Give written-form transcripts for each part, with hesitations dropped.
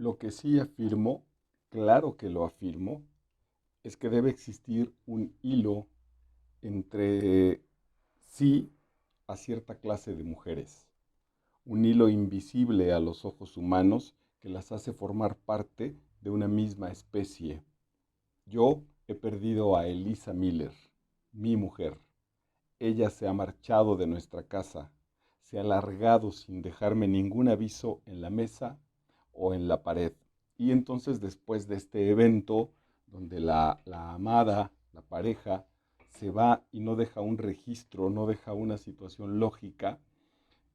Lo que sí afirmo, claro que lo afirmo, es que debe existir un hilo entre sí a cierta clase de mujeres, un hilo invisible a los ojos humanos que las hace formar parte de una misma especie. Yo he perdido a Elisa Miller, mi mujer. Ella se ha marchado de nuestra casa, se ha largado sin dejarme ningún aviso en la mesa o en la pared. Y entonces después de este evento, donde la amada, la pareja, se va y no deja un registro, no deja una situación lógica,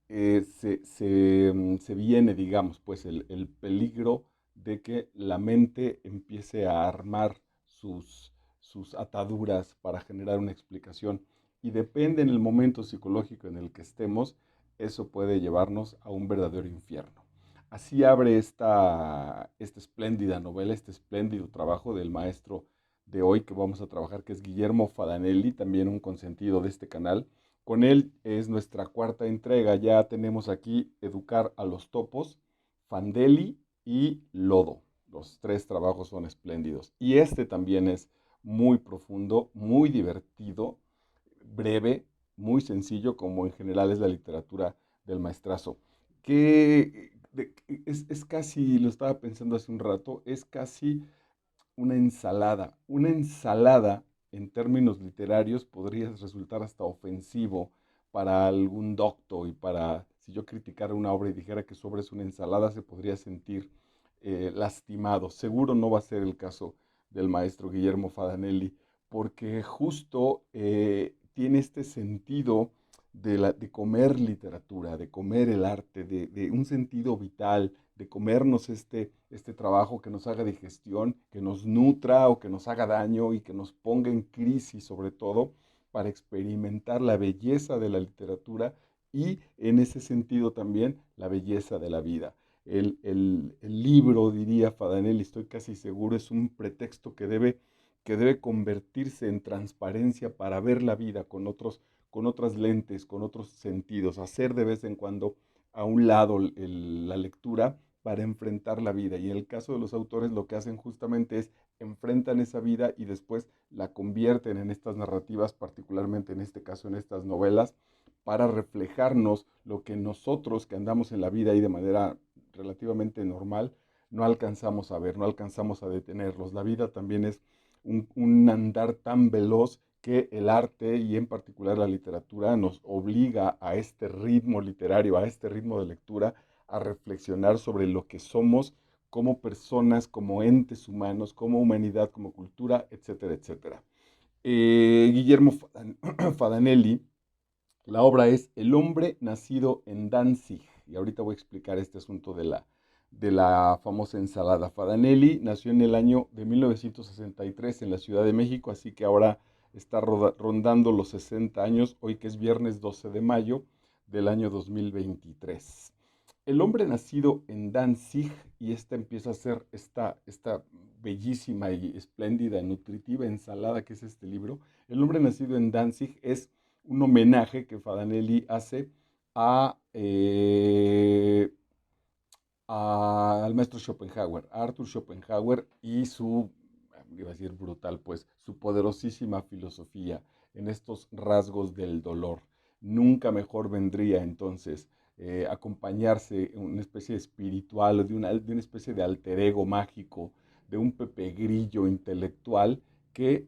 se viene, digamos, pues el peligro de que la mente empiece a armar sus ataduras para generar una explicación. Y depende en el momento psicológico en el que estemos, eso puede llevarnos a un verdadero infierno. Así abre esta espléndida novela, este espléndido trabajo del maestro de hoy que vamos a trabajar, que es Guillermo Fadanelli, también un consentido de este canal. Con él es nuestra cuarta entrega. Ya tenemos aquí Educar a los Topos, Fandeli y Lodo. Los tres trabajos son espléndidos. Y este también es muy profundo, muy divertido, breve, muy sencillo, como en general es la literatura del maestrazo. Es casi, lo estaba pensando hace un rato, es casi una ensalada. Una ensalada, en términos literarios, podría resultar hasta ofensivo para algún docto y para, si yo criticara una obra y dijera que su obra es una ensalada, se podría sentir lastimado. Seguro no va a ser el caso del maestro Guillermo Fadanelli, porque justo tiene este sentido de comer literatura, de comer el arte, de un sentido vital, de comernos este trabajo que nos haga digestión, que nos nutra o que nos haga daño y que nos ponga en crisis sobre todo para experimentar la belleza de la literatura y en ese sentido también la belleza de la vida. El libro, diría Fadanelli, estoy casi seguro, es un pretexto que debe convertirse en transparencia para ver la vida con otras lentes, con otros sentidos, hacer de vez en cuando a un lado la lectura para enfrentar la vida. Y en el caso de los autores lo que hacen justamente es enfrentan esa vida y después la convierten en estas narrativas, particularmente en este caso en estas novelas, para reflejarnos lo que nosotros que andamos en la vida y de manera relativamente normal no alcanzamos a ver, no alcanzamos a detenerlos. La vida también es un andar tan veloz que el arte y en particular la literatura nos obliga a este ritmo literario, a este ritmo de lectura, a reflexionar sobre lo que somos como personas, como entes humanos, como humanidad, como cultura, etcétera, etcétera. Guillermo Fadanelli, la obra es El hombre nacido en Danzig, y ahorita voy a explicar este asunto de la famosa ensalada. Fadanelli nació en el año de 1963 en la Ciudad de México, así que ahora está rondando los 60 años, hoy que es viernes 12 de mayo del año 2023. El hombre nacido en Danzig, y esta empieza a ser esta bellísima y espléndida, nutritiva ensalada que es este libro. El hombre nacido en Danzig es un homenaje que Fadanelli hace a, eh, al maestro Schopenhauer, a Arthur Schopenhauer y iba a decir brutal, pues, su poderosísima filosofía en estos rasgos del dolor. Nunca mejor vendría entonces acompañarse en una especie espiritual o de una especie de alter ego mágico, de un Pepe Grillo intelectual que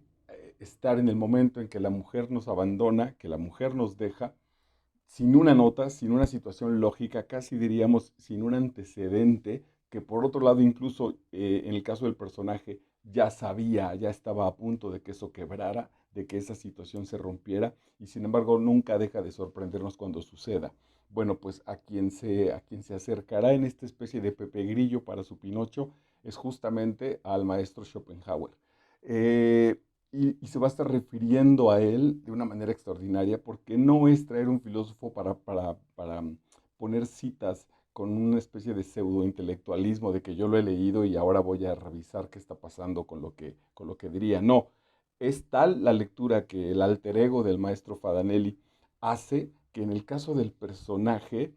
estar en el momento en que la mujer nos abandona, que la mujer nos deja, sin una nota, sin una situación lógica, casi diríamos sin un antecedente, que por otro lado incluso en el caso del personaje ya sabía, ya estaba a punto de que eso quebrara, de que esa situación se rompiera, y sin embargo nunca deja de sorprendernos cuando suceda. Bueno, pues a quien se acercará en esta especie de Pepe Grillo para su Pinocho es justamente al maestro Schopenhauer. Eh, y se va a estar refiriendo a él de una manera extraordinaria, porque no es traer un filósofo para poner citas con una especie de pseudo-intelectualismo de que yo lo he leído y ahora voy a revisar qué está pasando con lo que diría. No, es tal la lectura que el alter ego del maestro Fadanelli hace que en el caso del personaje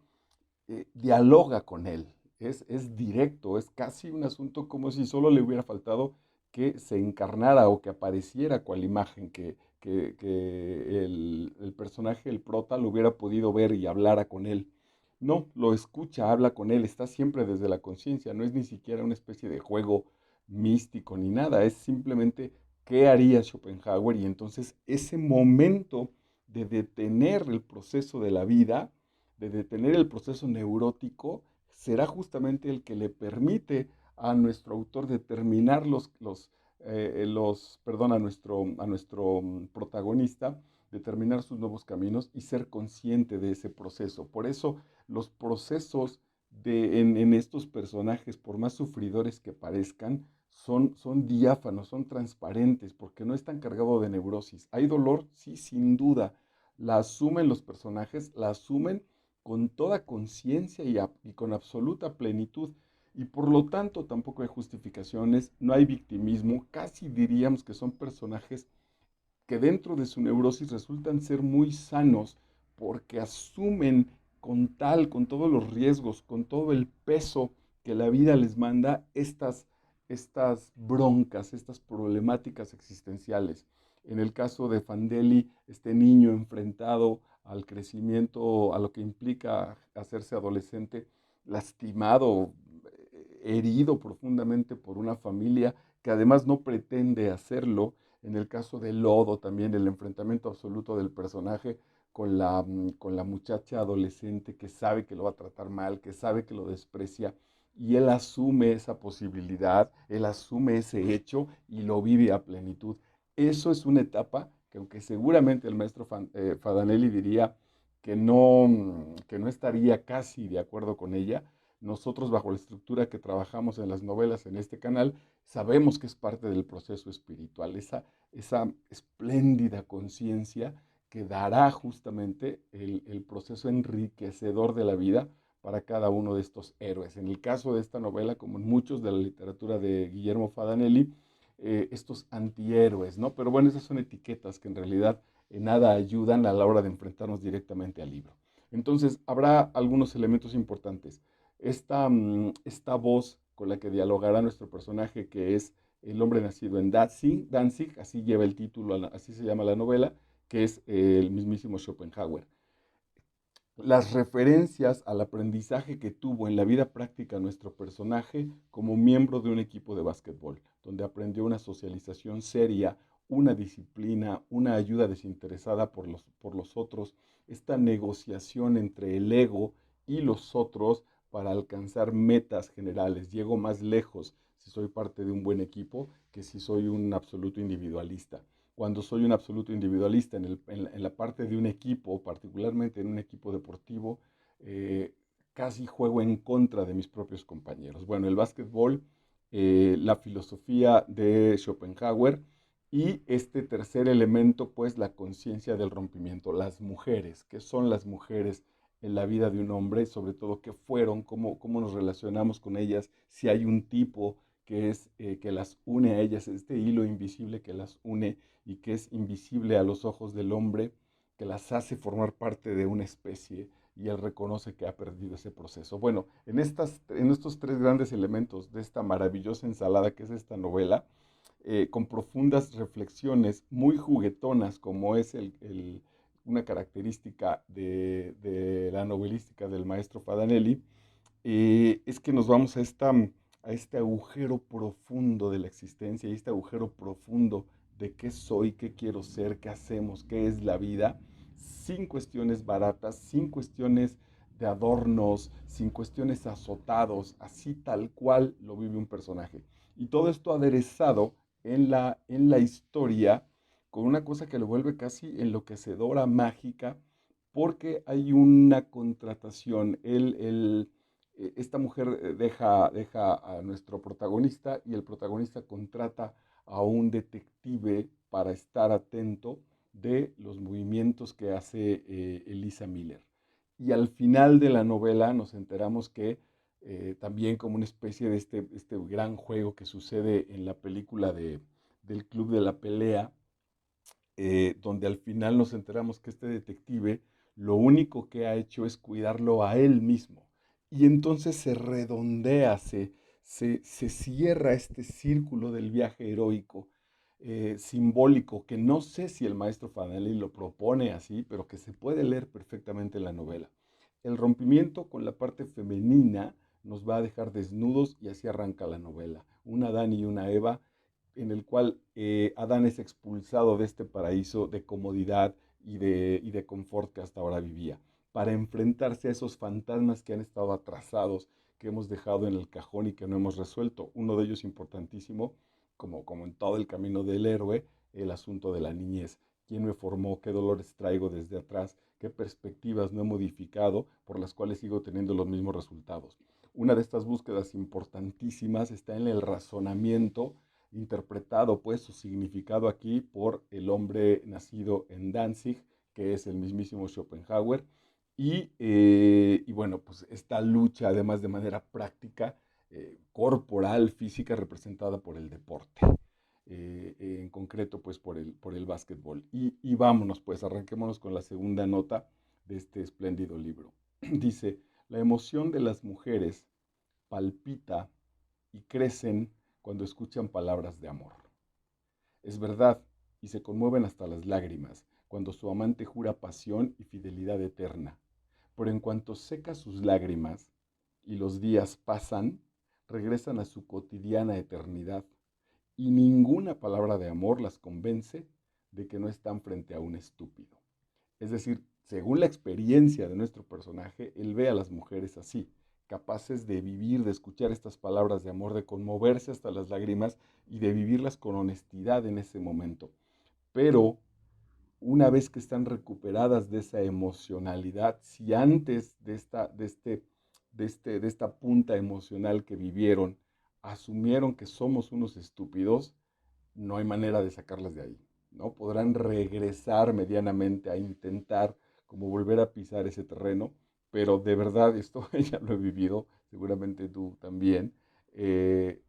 dialoga con él. es directo, es casi un asunto como si solo le hubiera faltado que se encarnara o que apareciera cual imagen, que el personaje, el prota, lo hubiera podido ver y hablara con él. No, lo escucha, habla con él, está siempre desde la conciencia, no es ni siquiera una especie de juego místico ni nada, es simplemente qué haría Schopenhauer y entonces ese momento de detener el proceso de la vida, de detener el proceso neurótico, será justamente el que le permite a nuestro autor determinar perdón, a nuestro protagonista, determinar sus nuevos caminos y ser consciente de ese proceso. Por eso los procesos en estos personajes, por más sufridores que parezcan, son diáfanos, son transparentes, porque no están cargados de neurosis. ¿Hay dolor? Sí, sin duda. La asumen los personajes, la asumen con toda conciencia y con absoluta plenitud. Y por lo tanto tampoco hay justificaciones, no hay victimismo, casi diríamos que son personajes que dentro de su neurosis resultan ser muy sanos porque asumen con todos los riesgos, con todo el peso que la vida les manda, estas broncas, estas problemáticas existenciales. En el caso de Fandeli, este niño enfrentado al crecimiento, a lo que implica hacerse adolescente, lastimado, herido profundamente por una familia que además no pretende hacerlo. En el caso de Lodo también el enfrentamiento absoluto del personaje con la muchacha adolescente que sabe que lo va a tratar mal, que sabe que lo desprecia, y él asume esa posibilidad, él asume ese hecho y lo vive a plenitud. Eso es una etapa que aunque seguramente el maestro Fadanelli diría que no estaría casi de acuerdo con ella, nosotros bajo la estructura que trabajamos en las novelas en este canal, sabemos que es parte del proceso espiritual, esa espléndida conciencia que dará justamente el proceso enriquecedor de la vida para cada uno de estos héroes. En el caso de esta novela, como en muchos de la literatura de Guillermo Fadanelli, estos antihéroes, ¿no? Pero bueno, esas son etiquetas que en realidad en nada ayudan a la hora de enfrentarnos directamente al libro. Entonces, habrá algunos elementos importantes. Esta voz con la que dialogará nuestro personaje, que es el hombre nacido en Danzig, así lleva el título, así se llama la novela, que es el mismísimo Schopenhauer. Las referencias al aprendizaje que tuvo en la vida práctica nuestro personaje como miembro de un equipo de básquetbol, donde aprendió una socialización seria, una disciplina, una ayuda desinteresada por los otros, esta negociación entre el ego y los otros para alcanzar metas generales. Llego más lejos si soy parte de un buen equipo que si soy un absoluto individualista. Cuando soy un absoluto individualista en la parte de un equipo, particularmente en un equipo deportivo, eh, casi juego en contra de mis propios compañeros. Bueno, el básquetbol, la filosofía de Schopenhauer y este tercer elemento, pues la conciencia del rompimiento, las mujeres, ¿qué son las mujeres en la vida de un hombre? Sobre todo, ¿qué fueron? ¿Cómo nos relacionamos con ellas? Si hay un tipo que las une a ellas, este hilo invisible que las une y que es invisible a los ojos del hombre, que las hace formar parte de una especie y él reconoce que ha perdido ese proceso. Bueno, en estos tres grandes elementos de esta maravillosa ensalada que es esta novela, con profundas reflexiones muy juguetonas, como es una característica de la novelística del maestro Fadanelli, es que nos vamos a este agujero profundo de la existencia y este agujero profundo de qué soy, qué quiero ser, qué hacemos, qué es la vida, sin cuestiones baratas, sin cuestiones de adornos, sin cuestiones azotados, así tal cual lo vive un personaje. Y todo esto aderezado en la historia con una cosa que lo vuelve casi enloquecedora, mágica, porque hay una contratación. Esta mujer deja a nuestro protagonista y el protagonista contrata a un detective para estar atento de los movimientos que hace Elisa Miller. Y al final de la novela nos enteramos que también como una especie de este gran juego que sucede en la película del Club de la Pelea, donde al final nos enteramos que este detective lo único que ha hecho es cuidarlo a él mismo y entonces se redondea, se cierra este círculo del viaje heroico, simbólico, que no sé si el maestro Fanelli lo propone así, pero que se puede leer perfectamente en la novela. El rompimiento con la parte femenina nos va a dejar desnudos y así arranca la novela. Un Adán y una Eva en el cual Adán es expulsado de este paraíso de comodidad y de confort que hasta ahora vivía, para enfrentarse a esos fantasmas que han estado atrasados, que hemos dejado en el cajón y que no hemos resuelto. Uno de ellos importantísimo, como en todo el camino del héroe, el asunto de la niñez. ¿Quién me formó? ¿Qué dolores traigo desde atrás? ¿Qué perspectivas no he modificado por las cuales sigo teniendo los mismos resultados? Una de estas búsquedas importantísimas está en el razonamiento interpretado, pues, su significado aquí por el hombre nacido en Danzig, que es el mismísimo Schopenhauer, y bueno, pues esta lucha, además de manera práctica, corporal, física, representada por el deporte, en concreto, pues por el básquetbol. Y vámonos, pues, arranquémonos con la segunda nota de este espléndido libro. Dice, la emoción de las mujeres palpita y crecen cuando escuchan palabras de amor. Es verdad, y se conmueven hasta las lágrimas, cuando su amante jura pasión y fidelidad eterna. Pero en cuanto seca sus lágrimas y los días pasan, regresan a su cotidiana eternidad, y ninguna palabra de amor las convence de que no están frente a un estúpido. Es decir, según la experiencia de nuestro personaje, él ve a las mujeres así, capaces de vivir, de escuchar estas palabras de amor, de conmoverse hasta las lágrimas y de vivirlas con honestidad en ese momento. Pero una vez que están recuperadas de esa emocionalidad, si antes de esta punta emocional que vivieron, asumieron que somos unos estúpidos, no hay manera de sacarlas de ahí, ¿no? Podrán regresar medianamente a intentar como volver a pisar ese terreno, pero de verdad esto ya lo he vivido, seguramente tú también, eh,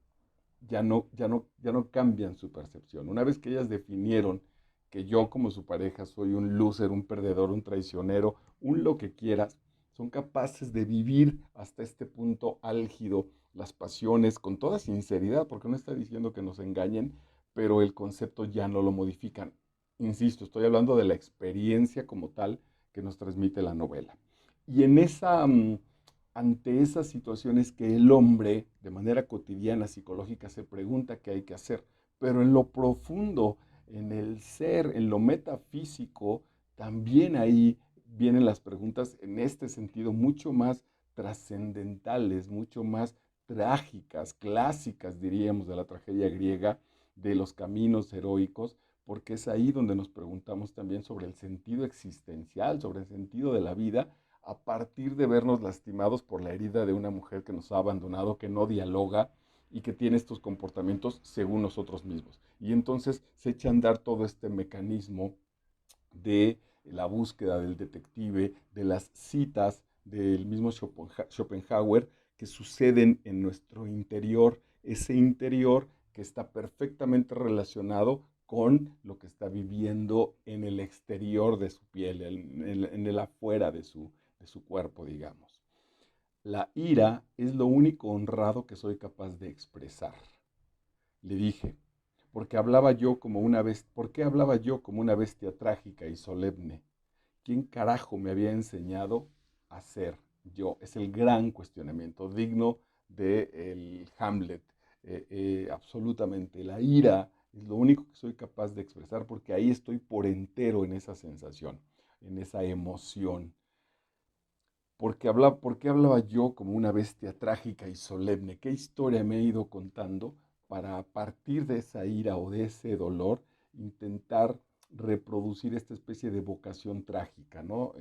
ya no cambian su percepción. Una vez que ellas definieron que yo como su pareja soy un loser, un perdedor, un traicionero, un lo que quieras, son capaces de vivir hasta este punto álgido las pasiones con toda sinceridad, porque no está diciendo que nos engañen, pero el concepto ya no lo modifican. Insisto, estoy hablando de la experiencia como tal que nos transmite la novela. Y en esa, ante esas situaciones que el hombre de manera cotidiana, psicológica, se pregunta qué hay que hacer, pero en lo profundo, en el ser, en lo metafísico, también ahí vienen las preguntas en este sentido mucho más trascendentales, mucho más trágicas, clásicas, diríamos, de la tragedia griega, de los caminos heroicos, porque es ahí donde nos preguntamos también sobre el sentido existencial, sobre el sentido de la vida, a partir de vernos lastimados por la herida de una mujer que nos ha abandonado, que no dialoga y que tiene estos comportamientos según nosotros mismos. Y entonces se echa a andar todo este mecanismo de la búsqueda del detective, de las citas del mismo Schopenhauer que suceden en nuestro interior, ese interior que está perfectamente relacionado con lo que está viviendo en el exterior de su piel, en el afuera de su cuerpo, digamos. La ira es lo único honrado que soy capaz de expresar, le dije, porque hablaba yo como una bestia, ¿por qué hablaba yo como una bestia trágica y solemne? ¿Quién carajo me había enseñado a ser yo? Es el gran cuestionamiento, digno de el Hamlet. Absolutamente. La ira es lo único que soy capaz de expresar porque ahí estoy por entero en esa sensación, en esa emoción. ¿Por qué hablaba yo como una bestia trágica y solemne? ¿Qué historia me he ido contando para a partir de esa ira o de ese dolor intentar reproducir esta especie de vocación trágica, ¿no?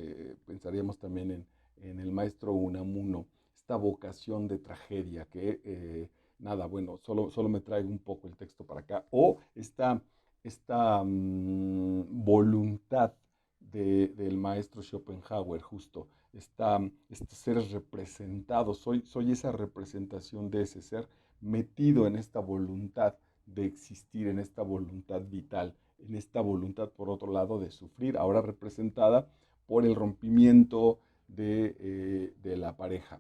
Pensaríamos también en el maestro Unamuno, esta vocación de tragedia que, nada, bueno, solo me traigo un poco el texto para acá, o esta voluntad del maestro Schopenhauer, justo este ser representado, soy esa representación de ese ser metido en esta voluntad de existir, en esta voluntad vital, en esta voluntad, por otro lado, de sufrir, ahora representada por el rompimiento de la pareja,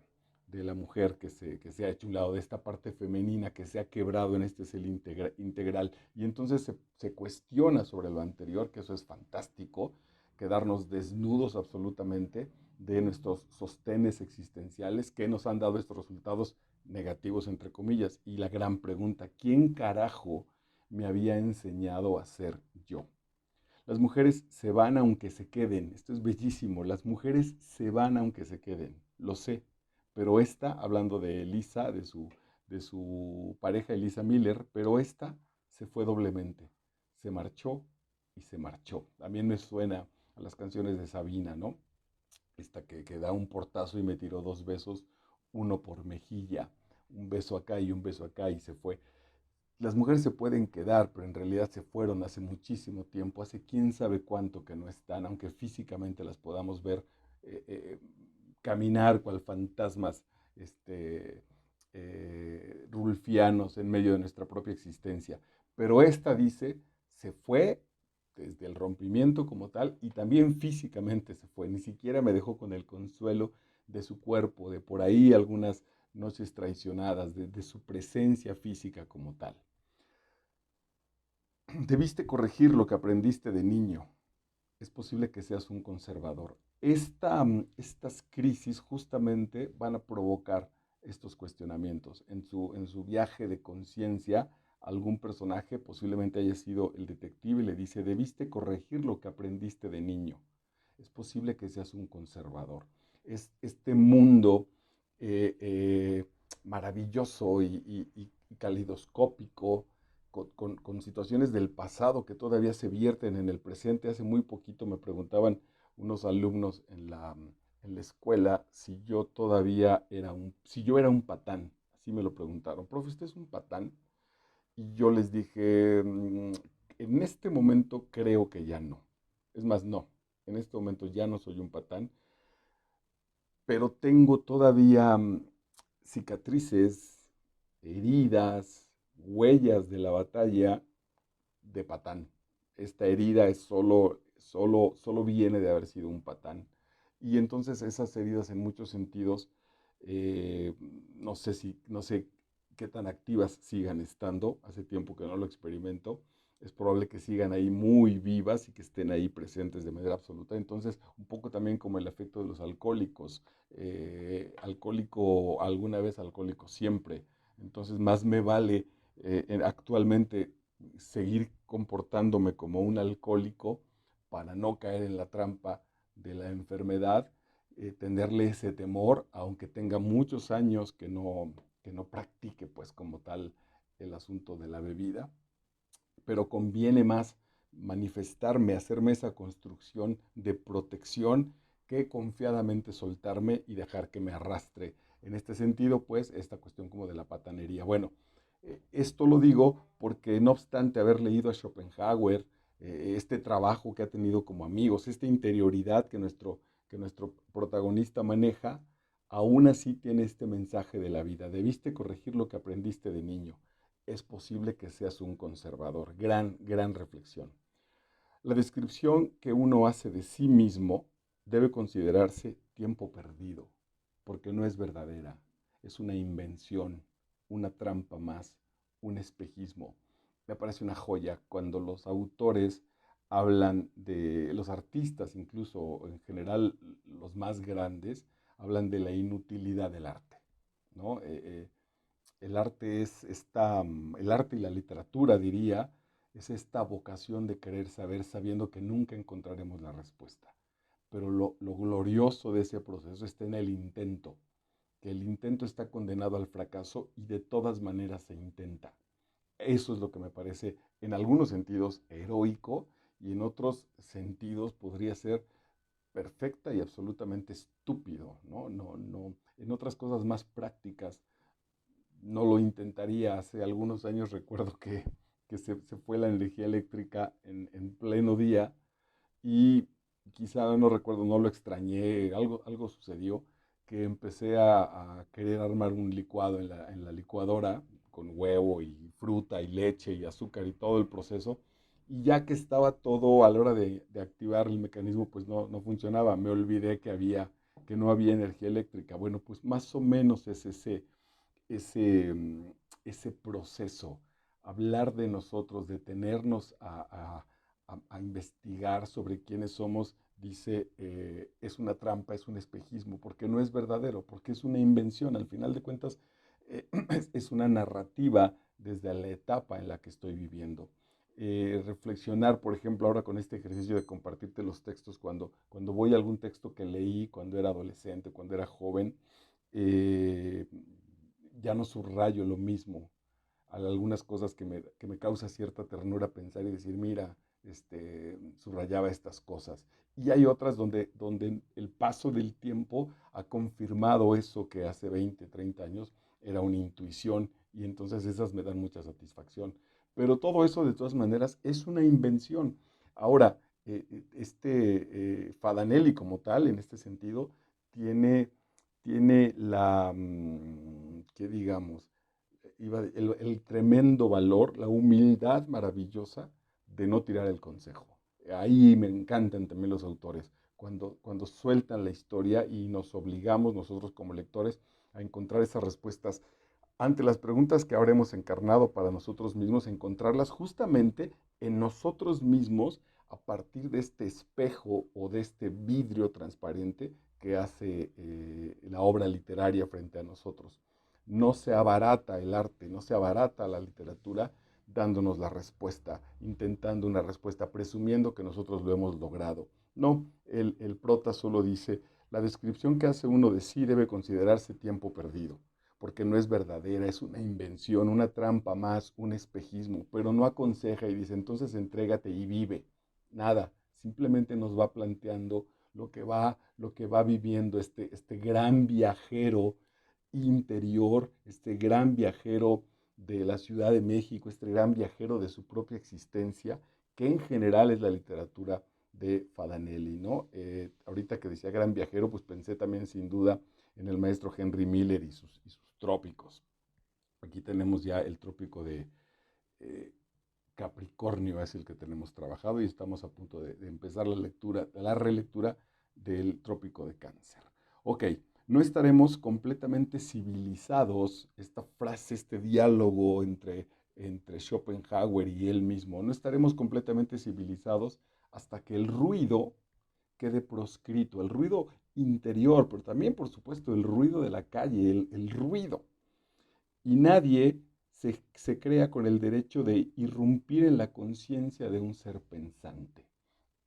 de la mujer que se ha hecho un lado, de esta parte femenina que se ha quebrado en este ser integral. Y entonces se cuestiona sobre lo anterior, que eso es fantástico, quedarnos desnudos absolutamente de nuestros sostenes existenciales que nos han dado estos resultados negativos, entre comillas. Y la gran pregunta, ¿quién carajo me había enseñado a ser yo? Las mujeres se van aunque se queden. Esto es bellísimo. Las mujeres se van aunque se queden. Lo sé. Pero esta, hablando de Elisa, de su pareja Elisa Miller, pero esta se fue doblemente. Se marchó y se marchó. También me suena a las canciones de Sabina, ¿no? Esta que da un portazo y me tiró dos besos, uno por mejilla, un beso acá y un beso acá y se fue. Las mujeres se pueden quedar, pero en realidad se fueron hace muchísimo tiempo, hace quién sabe cuánto que no están, aunque físicamente las podamos ver eh, eh, caminar cual fantasmas rulfianos en medio de nuestra propia existencia. Pero esta dice, se fue desde el rompimiento como tal y también físicamente se fue, ni siquiera me dejó con el consuelo de su cuerpo, de por ahí algunas noches traicionadas, de su presencia física como tal. Debiste corregir lo que aprendiste de niño. Es posible que seas un conservador. Estas crisis justamente van a provocar estos cuestionamientos. En su viaje de conciencia, algún personaje, posiblemente haya sido el detective, le dice, debiste corregir lo que aprendiste de niño. Es posible que seas un conservador. Es este mundo eh, eh, maravilloso y calidoscópico, con situaciones del pasado que todavía se vierten en el presente. Hace muy poquito me preguntaban unos alumnos en la escuela si yo todavía era si yo era un patán. Así me lo preguntaron. Profe, ¿usted es un patán? Y yo les dije, en este momento creo que ya no. Es más, no. En este momento ya no soy un patán, pero tengo todavía cicatrices, heridas, huellas de la batalla de patán. Esta herida es solo viene de haber sido un patán. Y entonces esas heridas en muchos sentidos, eh, no sé qué tan activas sigan estando, hace tiempo que no lo experimento, es probable que sigan ahí muy vivas y que estén ahí presentes de manera absoluta. Entonces, un poco también como el efecto de los alcohólicos, alcohólico alguna vez, alcohólico siempre. Entonces, más me vale actualmente seguir comportándome como un alcohólico para no caer en la trampa de la enfermedad, tenerle ese temor, aunque tenga muchos años que no practique pues como tal el asunto de la bebida, pero conviene más manifestarme, hacerme esa construcción de protección que confiadamente soltarme y dejar que me arrastre. En este sentido, pues, esta cuestión como de la patanería. Bueno, esto lo digo porque no obstante haber leído a Schopenhauer, este trabajo que ha tenido como amigos, esta interioridad que nuestro protagonista maneja, aún así tiene este mensaje de la vida. Debiste corregir lo que aprendiste de niño. Es posible que seas un conservador. Gran reflexión. La descripción que uno hace de sí mismo debe considerarse tiempo perdido, porque no es verdadera. Es una invención, una trampa más, un espejismo. Me parece una joya cuando los autores hablan de los artistas, incluso en general los más grandes, hablan de la inutilidad del arte, ¿no? El arte el arte y la literatura, diría, es esta vocación de querer saber sabiendo que nunca encontraremos la respuesta. Pero lo glorioso de ese proceso está en el intento, que el intento está condenado al fracaso y de todas maneras se intenta. Eso es lo que me parece en algunos sentidos heroico y en otros sentidos podría ser perfecta y absolutamente estúpido, ¿no? En otras cosas más prácticas no lo intentaría. Hace algunos años recuerdo que se fue la energía eléctrica en pleno día y quizá no recuerdo, no lo extrañé, algo sucedió que empecé a querer armar un licuado en la licuadora con huevo y fruta y leche y azúcar y todo el proceso. Y ya que estaba todo a la hora de activar el mecanismo, pues no funcionaba. Me olvidé que había que no había energía eléctrica. Bueno, pues más o menos es ese, ese proceso, hablar de nosotros, detenernos a investigar sobre quiénes somos, dice, es una trampa, es un espejismo, porque no es verdadero, porque es una invención. Al final de cuentas, es una narrativa desde la etapa en la que estoy viviendo. Reflexionar, por ejemplo, ahora con este ejercicio de compartirte los textos, cuando voy a algún texto que leí cuando era adolescente, cuando era joven, eh, ya no subrayo lo mismo. Hay algunas cosas que me causa cierta ternura pensar y decir, mira, subrayaba estas cosas. Y hay otras donde el paso del tiempo ha confirmado eso que hace 20, 30 años era una intuición y entonces esas me dan mucha satisfacción. Pero todo eso de todas maneras es una invención. Ahora, Fadanelli como tal, en este sentido, tiene, tiene ¿qué digamos? El tremendo valor, la humildad maravillosa de no tirar el consejo. Ahí me encantan también los autores, cuando sueltan la historia y nos obligamos nosotros como lectores a encontrar esas respuestas ante las preguntas que habremos encarnado para nosotros mismos, encontrarlas justamente en nosotros mismos a partir de este espejo o de este vidrio transparente que hace la obra literaria frente a nosotros. No se abarata el arte, no se abarata la literatura dándonos la respuesta, intentando una respuesta, presumiendo que nosotros lo hemos logrado. No, el prota solo dice, la descripción que hace uno de sí debe considerarse tiempo perdido, porque no es verdadera, es una invención, una trampa más, un espejismo, pero no aconseja y dice, entonces entrégate y vive. Nada, simplemente nos va planteando lo que va viviendo este gran viajero interior, este gran viajero de la Ciudad de México, este gran viajero de su propia existencia, que en general es la literatura de Fadanelli, ¿no? Ahorita que decía gran viajero, pues pensé también sin duda en el maestro Henry Miller y sus trópicos. Aquí tenemos ya el trópico de eh, Capricornio, es el que tenemos trabajado y estamos a punto de empezar la lectura, la relectura del trópico de Cáncer. Ok, no estaremos completamente civilizados, esta frase, este diálogo entre Schopenhauer y él mismo, no estaremos completamente civilizados hasta que el ruido quede proscrito, el ruido interior, pero también, por supuesto, el ruido de la calle, el ruido. Y nadie se crea con el derecho de irrumpir en la conciencia de un ser pensante.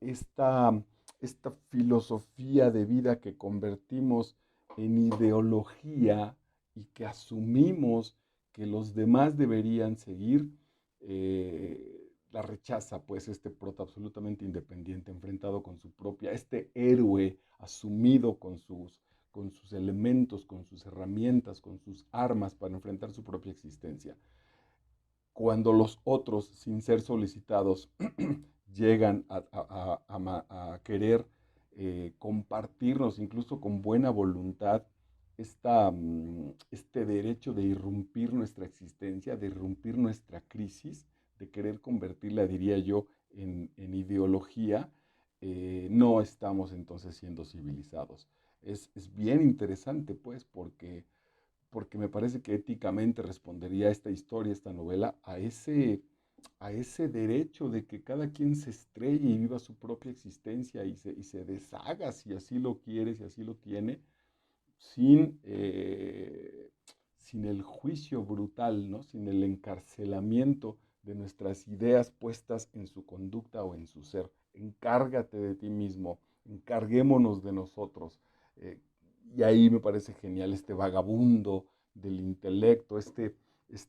Esta, esta filosofía de vida que convertimos en ideología y que asumimos que los demás deberían seguir, la rechaza pues este prota absolutamente independiente, enfrentado con su propia, este héroe asumido con sus elementos, con sus herramientas, con sus armas para enfrentar su propia existencia. Cuando los otros, sin ser solicitados, llegan a querer compartirnos, incluso con buena voluntad, este derecho de irrumpir nuestra existencia, de irrumpir nuestra crisis, de querer convertirla, diría yo, en ideología, no estamos entonces siendo civilizados. Es bien interesante, pues, porque me parece que éticamente respondería esta historia, esta novela, a ese derecho de que cada quien se estrelle y viva su propia existencia y se deshaga si así lo quiere, si así lo tiene, sin, sin el juicio brutal, ¿no? Sin el encarcelamiento de nuestras ideas puestas en su conducta o en su ser. Encárgate de ti mismo, encarguémonos de nosotros. Eh, y ahí me parece genial este vagabundo del intelecto, este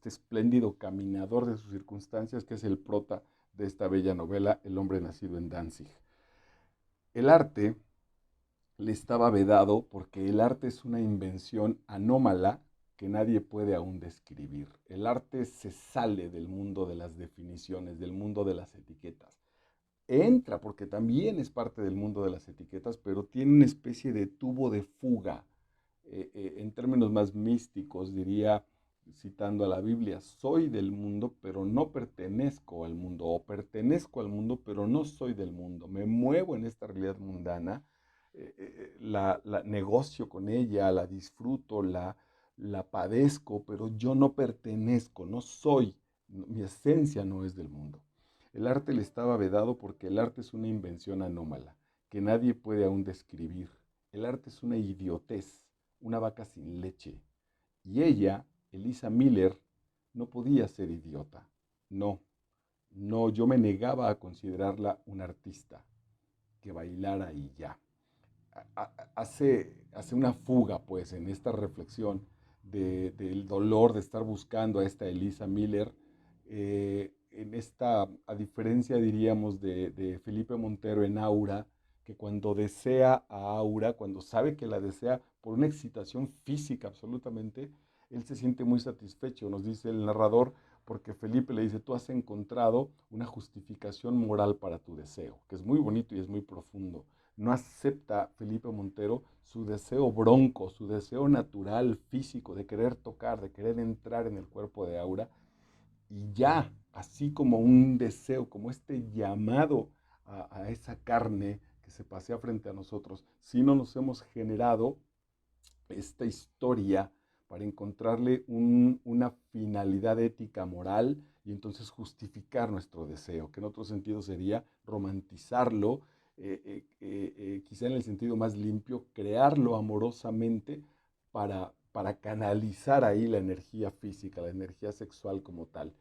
espléndido caminador de sus circunstancias que es el prota de esta bella novela, El hombre nacido en Danzig. El arte le estaba vedado porque el arte es una invención anómala que nadie puede aún describir. El arte se sale del mundo de las definiciones, del mundo de las etiquetas. Entra porque también es parte del mundo de las etiquetas, pero tiene una especie de tubo de fuga. En términos más místicos, diría, citando a la Biblia, soy del mundo, pero no pertenezco al mundo, o pertenezco al mundo, pero no soy del mundo. Me muevo en esta realidad mundana, la negocio con ella, la disfruto, la padezco, pero yo no pertenezco, no soy, mi esencia no es del mundo. El arte le estaba vedado porque el arte es una invención anómala que nadie puede aún describir. El arte es una idiotez, una vaca sin leche. Y ella, Elisa Miller, no podía ser idiota. No, no, yo me negaba a considerarla una artista que bailara y ya. Hace una fuga, pues, en esta reflexión del dolor de estar buscando a esta Elisa Miller, en esta, a diferencia, diríamos, de Felipe Montero en Aura, que cuando desea a Aura, cuando sabe que la desea por una excitación física absolutamente, él se siente muy satisfecho, nos dice el narrador, porque Felipe le dice, tú has encontrado una justificación moral para tu deseo, que es muy bonito y es muy profundo. No acepta Felipe Montero su deseo bronco, su deseo natural, físico, de querer tocar, de querer entrar en el cuerpo de Aura, y ya, así como un deseo, como este llamado a esa carne que se pasea frente a nosotros, si no nos hemos generado esta historia para encontrarle una finalidad ética, moral, y entonces justificar nuestro deseo, que en otro sentido sería romantizarlo, quizá en el sentido más limpio, crearlo amorosamente para canalizar ahí la energía física, la energía sexual como tal.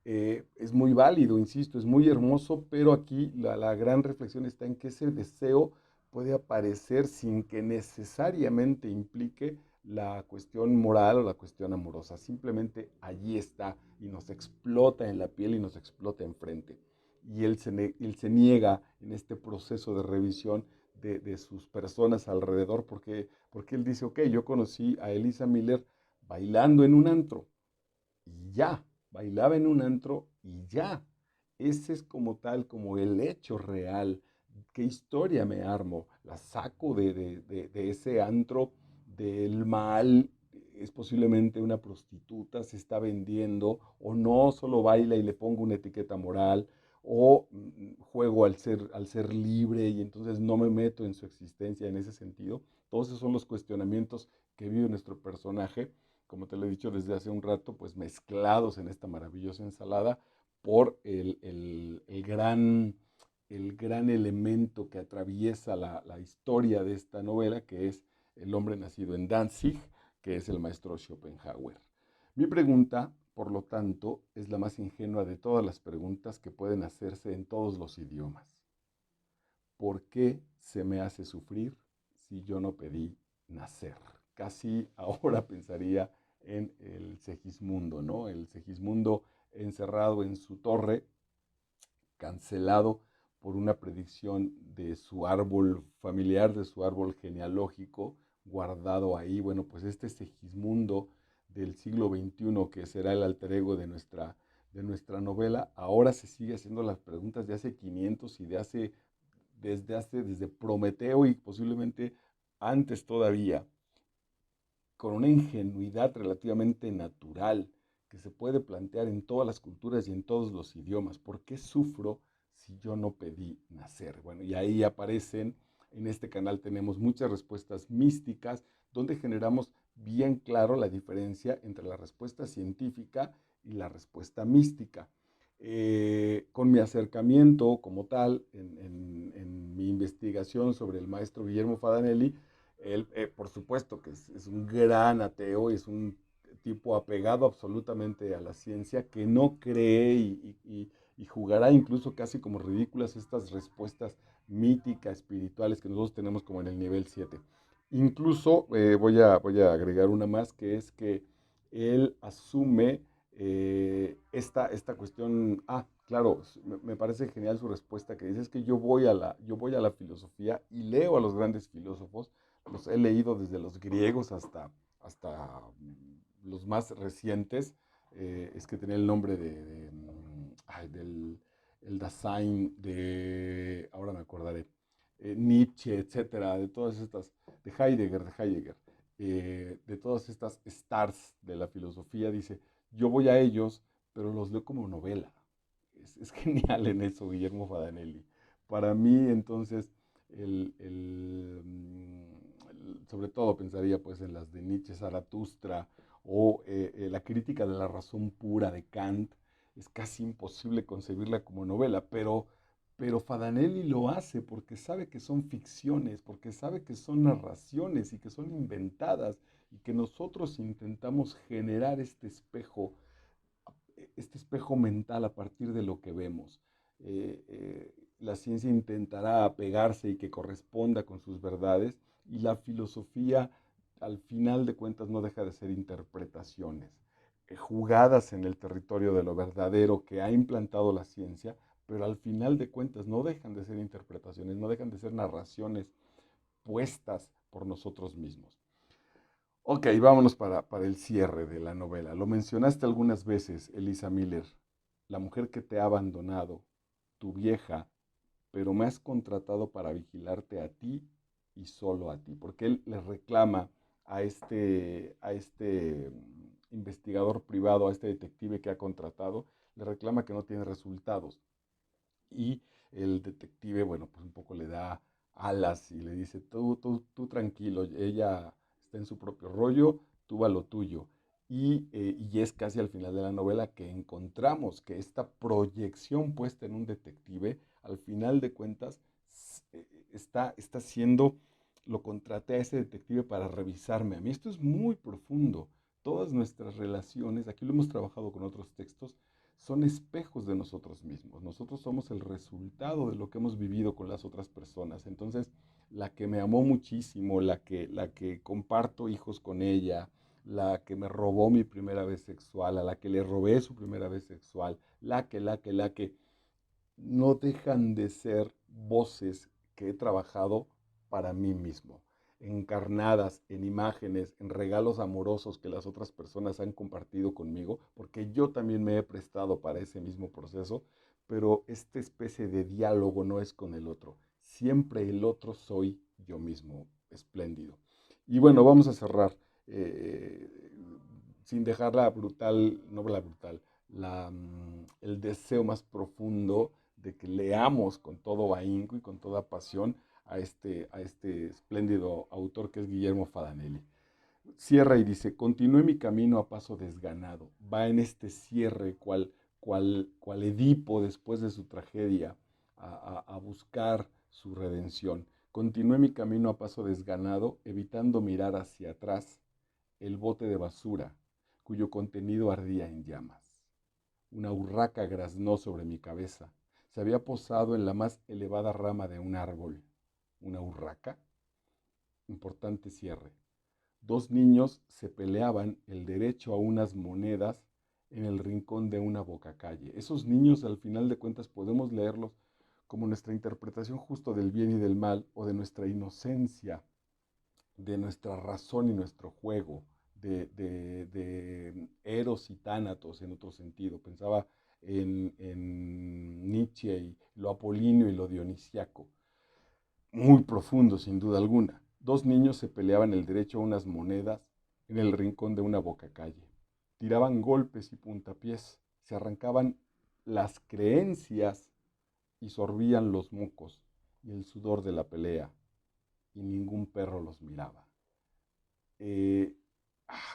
Es muy válido, insisto, es muy hermoso, pero aquí la gran reflexión está en que ese deseo puede aparecer sin que necesariamente implique la cuestión moral o la cuestión amorosa. Simplemente allí está y nos explota en la piel y nos explota enfrente. Y él se niega en este proceso de revisión de sus personas alrededor porque él dice, ok, yo conocí a Elisa Miller bailando en un antro y ya, bailaba en un antro y ya. Ese es como tal, como el hecho real. ¿Qué historia me armo? La saco de ese antro del mal, es posiblemente una prostituta, se está vendiendo, o no, solo baila y le pongo una etiqueta moral, o juego al ser libre y entonces no me meto en su existencia en ese sentido. Todos esos son los cuestionamientos que vive nuestro personaje, como te lo he dicho desde hace un rato, pues mezclados en esta maravillosa ensalada por el gran elemento que atraviesa la historia de esta novela, que es el hombre nacido en Danzig, que es el maestro Schopenhauer. Mi pregunta, por lo tanto, es la más ingenua de todas las preguntas que pueden hacerse en todos los idiomas. ¿Por qué se me hace sufrir si yo no pedí nacer? Casi ahora pensaría en el Segismundo, ¿no? El Segismundo encerrado en su torre, cancelado por una predicción de su árbol familiar, de su árbol genealógico, guardado ahí. Bueno, pues este Segismundo del siglo XXI, que será el alter ego de nuestra novela, ahora se sigue haciendo las preguntas de hace 500 y desde Prometeo y posiblemente antes todavía, con una ingenuidad relativamente natural que se puede plantear en todas las culturas y en todos los idiomas. ¿Por qué sufro si yo no pedí nacer? Bueno, y ahí aparecen, en este canal tenemos muchas respuestas místicas, donde generamos bien claro la diferencia entre la respuesta científica y la respuesta mística. Con mi acercamiento como tal en mi investigación sobre el maestro Guillermo Fadanelli, él, por supuesto que es un gran ateo, es un tipo apegado absolutamente a la ciencia, que no cree y jugará incluso casi como ridículas estas respuestas míticas, espirituales que nosotros tenemos como en el nivel 7. Incluso voy a agregar una más, que es que él asume esta cuestión. Claro, me parece genial su respuesta que dice, es que yo voy a la filosofía y leo a los grandes filósofos, los he leído desde los griegos hasta los más recientes. Es que tenía el nombre del el Dasein, ahora me acordaré, Nietzsche, etcétera, de todas estas, de todas estas stars de la filosofía, dice, yo voy a ellos, pero los leo como novela. Es genial en eso, Guillermo Fadanelli. Para mí, entonces, sobre todo pensaría pues en las de Nietzsche, Zaratustra, o la crítica de la razón pura de Kant. Es casi imposible concebirla como novela, pero Fadanelli lo hace porque sabe que son ficciones, porque sabe que son narraciones y que son inventadas, y que nosotros intentamos generar este espejo mental a partir de lo que vemos. La ciencia intentará apegarse y que corresponda con sus verdades, y la filosofía, al final de cuentas, no deja de ser interpretaciones, jugadas en el territorio de lo verdadero que ha implantado la ciencia, pero al final de cuentas no dejan de ser interpretaciones, no dejan de ser narraciones puestas por nosotros mismos. Ok, vámonos para el cierre de la novela. Lo mencionaste algunas veces, Elisa Miller, la mujer que te ha abandonado, tu vieja, pero me has contratado para vigilarte a ti y solo a ti, porque él le reclama a este investigador privado, a este detective que ha contratado, le reclama que no tiene resultados. Y el detective, bueno, pues un poco le da alas y le dice, tú tranquilo, ella está en su propio rollo, tú a lo tuyo. Y es casi al final de la novela que encontramos que esta proyección puesta en un detective, al final de cuentas, está siendo, lo contraté a ese detective para revisarme a mí. Esto es muy profundo. Todas nuestras relaciones, aquí lo hemos trabajado con otros textos, son espejos de nosotros mismos. Nosotros somos el resultado de lo que hemos vivido con las otras personas. Entonces, la que me amó muchísimo, la que comparto hijos con ella, la que me robó mi primera vez sexual, a la que le robé su primera vez sexual, la que, no dejan de ser voces que he trabajado para mí mismo, encarnadas en imágenes, en regalos amorosos que las otras personas han compartido conmigo, porque yo también me he prestado para ese mismo proceso, pero esta especie de diálogo no es con el otro, siempre el otro soy yo mismo, espléndido. Y bueno, vamos a cerrar, eh, sin dejar la brutal, no la brutal, el deseo más profundo de que leamos con todo ahínco y con toda pasión a este espléndido autor que es Guillermo Fadanelli. Cierra y dice, continué mi camino a paso desganado. Va en este cierre cual Edipo después de su tragedia a buscar su redención. Continué mi camino a paso desganado, evitando mirar hacia atrás el bote de basura cuyo contenido ardía en llamas. Una urraca graznó sobre mi cabeza. Se había posado en la más elevada rama de un árbol. ¿Una urraca? Importante cierre. Dos niños se peleaban el derecho a unas monedas en el rincón de una bocacalle. Esos niños, al final de cuentas, podemos leerlos como nuestra interpretación justo del bien y del mal, o de nuestra inocencia, de nuestra razón y nuestro juego, de Eros y Tánatos en otro sentido. Pensaba en Nietzsche y lo apolíneo y lo dionisiaco, muy profundo sin duda alguna. Dos niños se peleaban el derecho a unas monedas en el rincón de una bocacalle. Tiraban golpes y puntapiés, se arrancaban las creencias y sorbían los mocos y el sudor de la pelea, y ningún perro los miraba. Eh,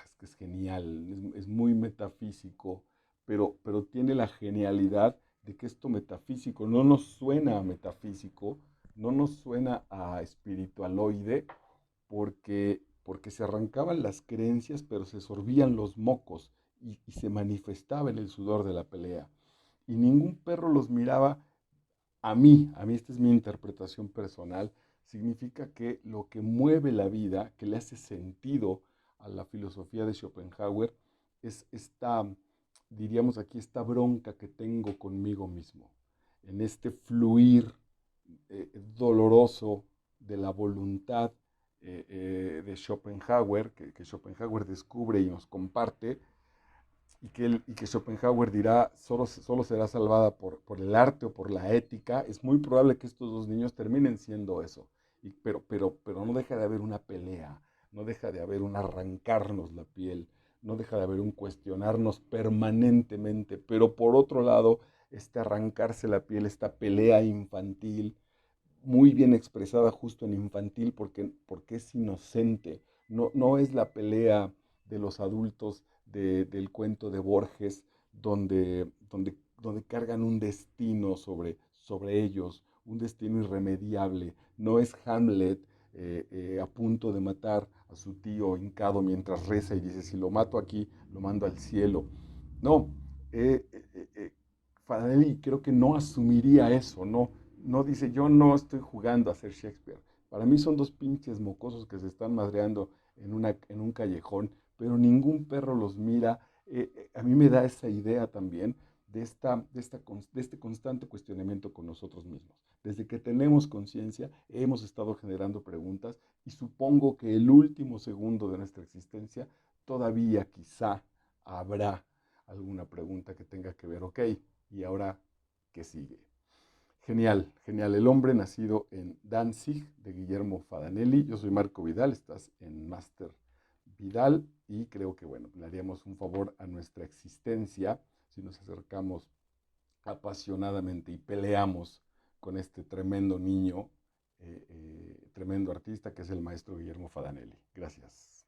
es que es genial, es muy metafísico, pero tiene la genialidad de que esto metafísico no nos suena a metafísico, no nos suena a espiritualoide, porque se arrancaban las creencias, pero se sorbían los mocos y se manifestaba en el sudor de la pelea. Y ningún perro los miraba. A mí esta es mi interpretación personal, significa que lo que mueve la vida, que le hace sentido a la filosofía de Schopenhauer, es esta, diríamos aquí, esta bronca que tengo conmigo mismo, en este fluir doloroso de la voluntad de Schopenhauer, que Schopenhauer descubre y nos comparte, y que Schopenhauer dirá solo será salvada por el arte o por la ética. Es muy probable que estos dos niños terminen siendo eso, pero no deja de haber una pelea, no deja de haber un arrancarnos la piel, no deja de haber un cuestionarnos permanentemente, pero por otro lado, este arrancarse la piel, esta pelea infantil, muy bien expresada justo en infantil porque es inocente. No, no es la pelea de los adultos del cuento de Borges donde cargan un destino sobre ellos, un destino irremediable. No es Hamlet a punto de matar a su tío hincado mientras reza y dice, si lo mato aquí, lo mando al cielo. No, eh, eh, eh, eh, Fadanelli creo que no asumiría eso, no dice, yo no estoy jugando a ser Shakespeare. Para mí son dos pinches mocosos que se están madreando en un callejón, pero ningún perro los mira. A mí me da esa idea también de este constante cuestionamiento con nosotros mismos. Desde que tenemos conciencia, hemos estado generando preguntas y supongo que el último segundo de nuestra existencia todavía quizá habrá alguna pregunta que tenga que ver, ok, ¿y ahora qué sigue? Genial, genial. El hombre nacido en Danzig, de Guillermo Fadanelli. Yo soy Marco Vidal, estás en Master Vidal y creo que, bueno, le haríamos un favor a nuestra existencia si nos acercamos apasionadamente y peleamos con este tremendo niño, tremendo artista que es el maestro Guillermo Fadanelli. Gracias.